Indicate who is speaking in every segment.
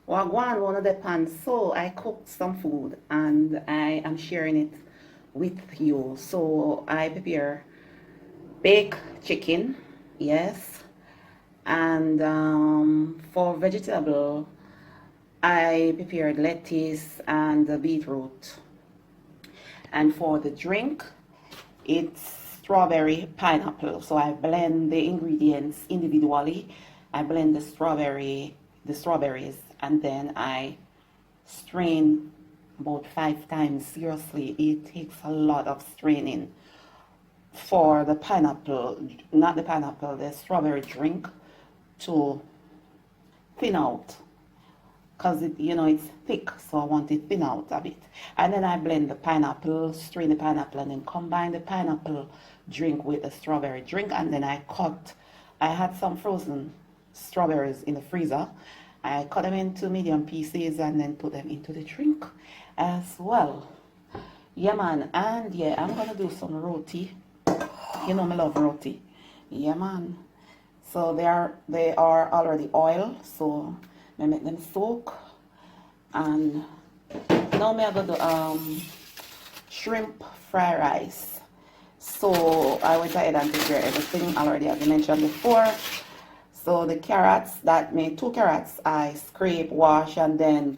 Speaker 1: Wagwan, one of the pans. So I cooked some food and I am sharing it with you. So I prepare baked chicken, yes, and for vegetable, I prepared lettuce and the beetroot. And for the drink, it's strawberry pineapple. So I blend the ingredients individually. I blend the strawberries, and then I strain about 5 times. Seriously, it takes a lot of straining for the pineapple, not the pineapple, the strawberry drink to thin out, because it's thick, so I want it thin out a bit. And then I blend the pineapple, strain the pineapple, and then combine the pineapple drink with the strawberry drink. And then I had some frozen strawberries in the freezer. I cut them into medium pieces and then put them into the drink as well. Yeah, man. And yeah, I'm gonna do some roti. You know me love roti. Yeah, man. So they are already oil, so I make them soak. And now me I go do shrimp fry rice. So I went ahead and prepare everything already, as I mentioned before. So the carrots, that made 2 carrots, I scrape, wash, and then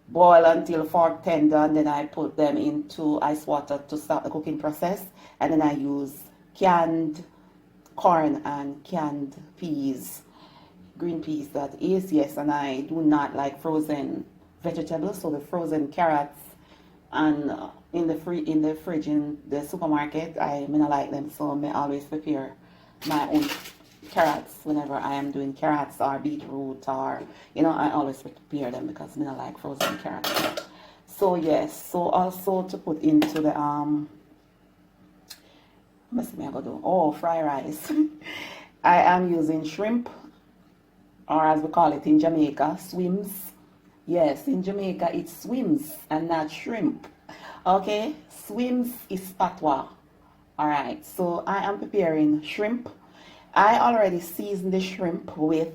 Speaker 1: boil until fork tender, and then I put them into ice water to start the cooking process. And then I use canned corn and canned peas, green peas that is, yes. And I do not like frozen vegetables, so the frozen carrots and in the fridge in the supermarket, I may not like them, so I always prepare my own carrots whenever I am doing carrots or beetroot, or I always prepare them because I don't like frozen carrots. So yes, so also to put into the what's me I gonna do? Oh, fry rice. I am using shrimp, or as we call it in Jamaica, swims. Yes, in Jamaica it's swims and not shrimp. Okay, swims is patois. Alright, so I am preparing shrimp. I already seasoned the shrimp with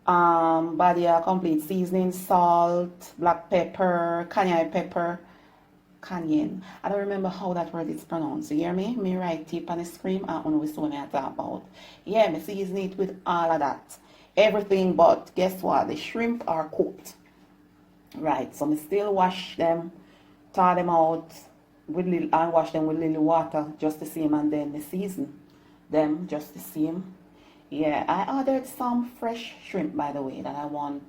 Speaker 1: Badia complete seasoning, salt, black pepper, cayenne pepper, cayenne. I don't remember how that word is pronounced. You hear me? Me write it on the screen. I don't know which one I talk about. Yeah, me season it with all of that. Everything, but guess what? The shrimp are cooked. Right, so me still wash them, thaw them out with little, and wash them with little water, just the same, and then the season them just the same. Yeah, I ordered some fresh shrimp, by the way, that I want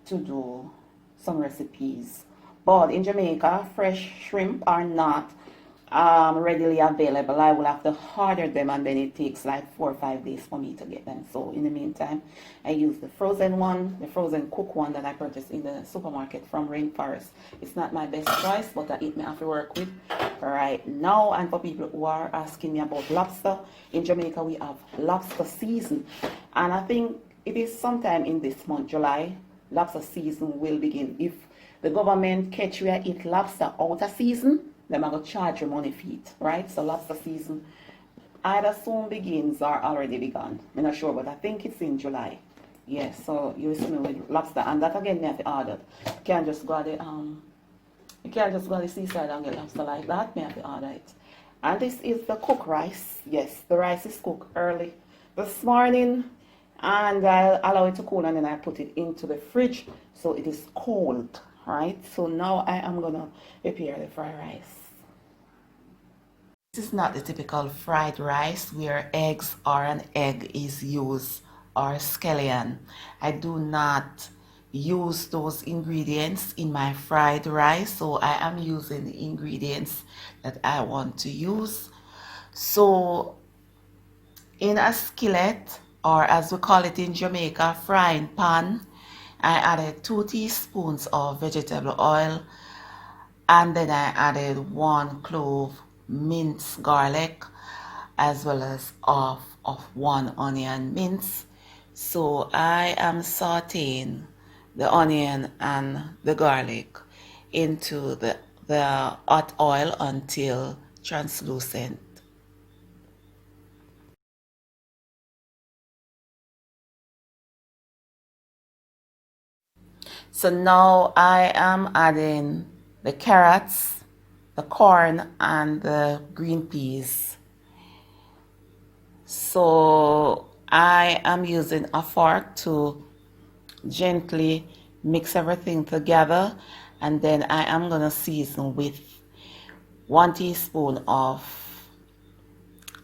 Speaker 1: to do some recipes. But in Jamaica, fresh shrimp are not readily available. I will have to order them, and then it takes like 4 or 5 days for me to get them. So in the meantime, I use the frozen one, the frozen cook one that I purchased in the supermarket from Rainforest. It's not my best choice, but it may have to work with right now. And for people who are asking me about lobster, in Jamaica we have lobster season, and I think it is sometime in this month, July, lobster season will begin. If the government catch you eat lobster out of season, them are going to charge you money for it, right? So lobster season either soon begins or already begun. I'm not sure, but I think it's in July. Yes, so you see me with lobster, and that again, me have to order. You can't just go to the seaside and get lobster like that. Me have to order it. And this is the cooked rice. Yes, the rice is cooked early this morning, and I'll allow it to cool, and then I put it into the fridge so it is cold. Right, so now I am gonna prepare the fried rice. This is not the typical fried rice where eggs or an egg is used, or scallion. I do not use those ingredients in my fried rice, so I am using the ingredients that I want to use. So in a skillet, or as we call it in Jamaica, frying pan, I added 2 teaspoons of vegetable oil, and then I added 1 clove minced garlic, as well as half of 1 onion minced. So I am sauteing the onion and the garlic into the hot oil until translucent. So now I am adding the carrots, the corn, and the green peas. So I am using a fork to gently mix everything together, and then I am going to season with 1 teaspoon of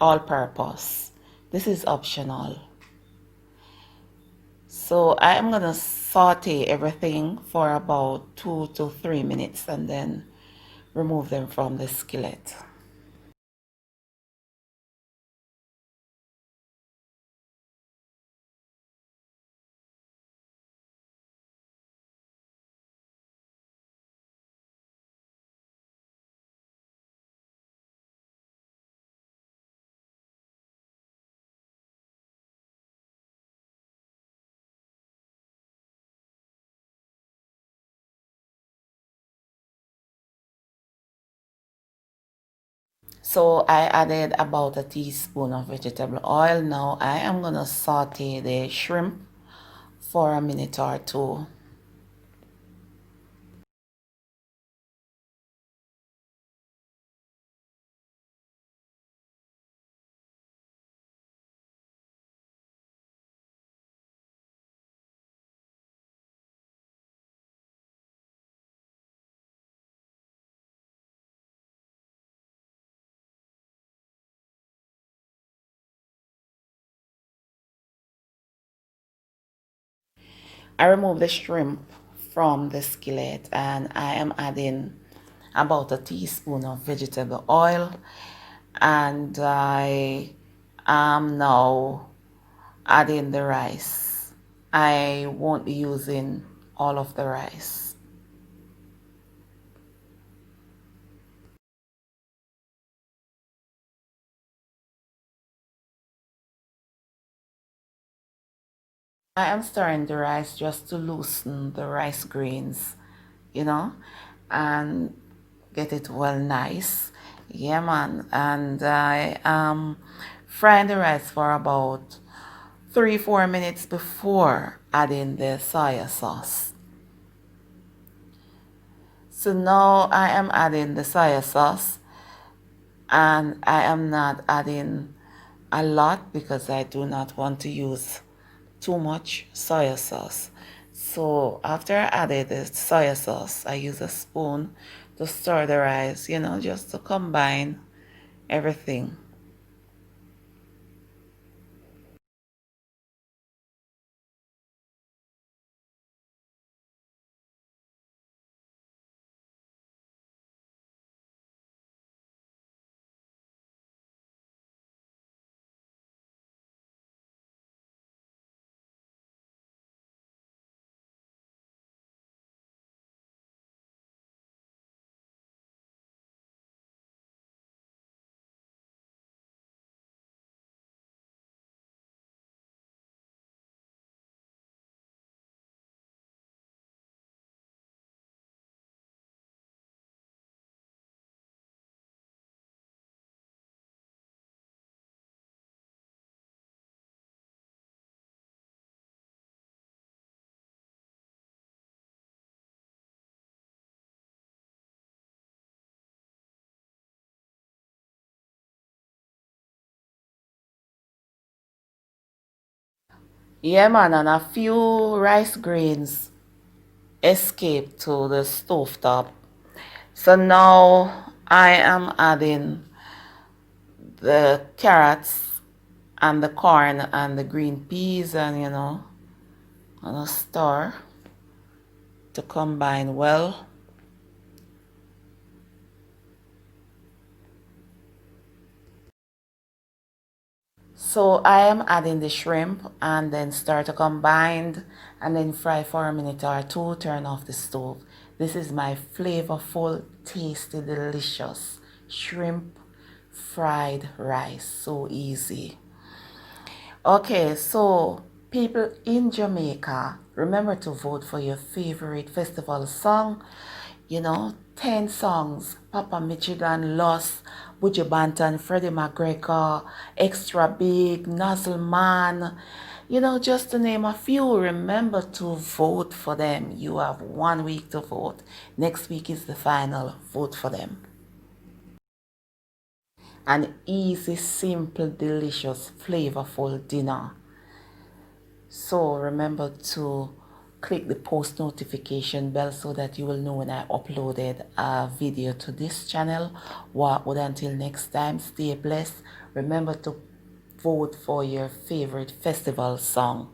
Speaker 1: all-purpose. This is optional. So I am going to saute everything for about 2 to 3 minutes and then remove them from the skillet. So I added about a teaspoon of vegetable oil. Now I am going to saute the shrimp for a minute or two. I remove the shrimp from the skillet and I am adding about a teaspoon of vegetable oil, and I am now adding the rice. I won't be using all of the rice. I am stirring the rice just to loosen the rice grains, you know, and get it well nice. Yeah, man. And I am frying the rice for about 3 4 minutes before adding the soy sauce. So now I am adding the soy sauce, and I am not adding a lot because I do not want to use too much soy sauce. So after I added the soy sauce, I use a spoon to stir the rice, just to combine everything. Yeah, man, and a few rice grains escaped to the stove top. So now I am adding the carrots and the corn and the green peas, and on a stir to combine well. So I am adding the shrimp and then start to combine and then fry for a minute or two, turn off the stove. This is my flavorful, tasty, delicious shrimp fried rice. So easy. Okay, so people in Jamaica, remember to vote for your favorite festival song. 10 songs: Papa Michigan, Lost, Buju Banton, Freddie McGregor, Extra Big, Nuzzle Man, Just to name a few. Remember to vote for them. You have 1 week to vote. Next week is the final. Vote for them. An easy, simple, delicious, flavorful dinner. So remember to click the post notification bell so that you will know when I uploaded a video to this channel. Until next time, stay blessed. Remember to vote for your favorite festival song.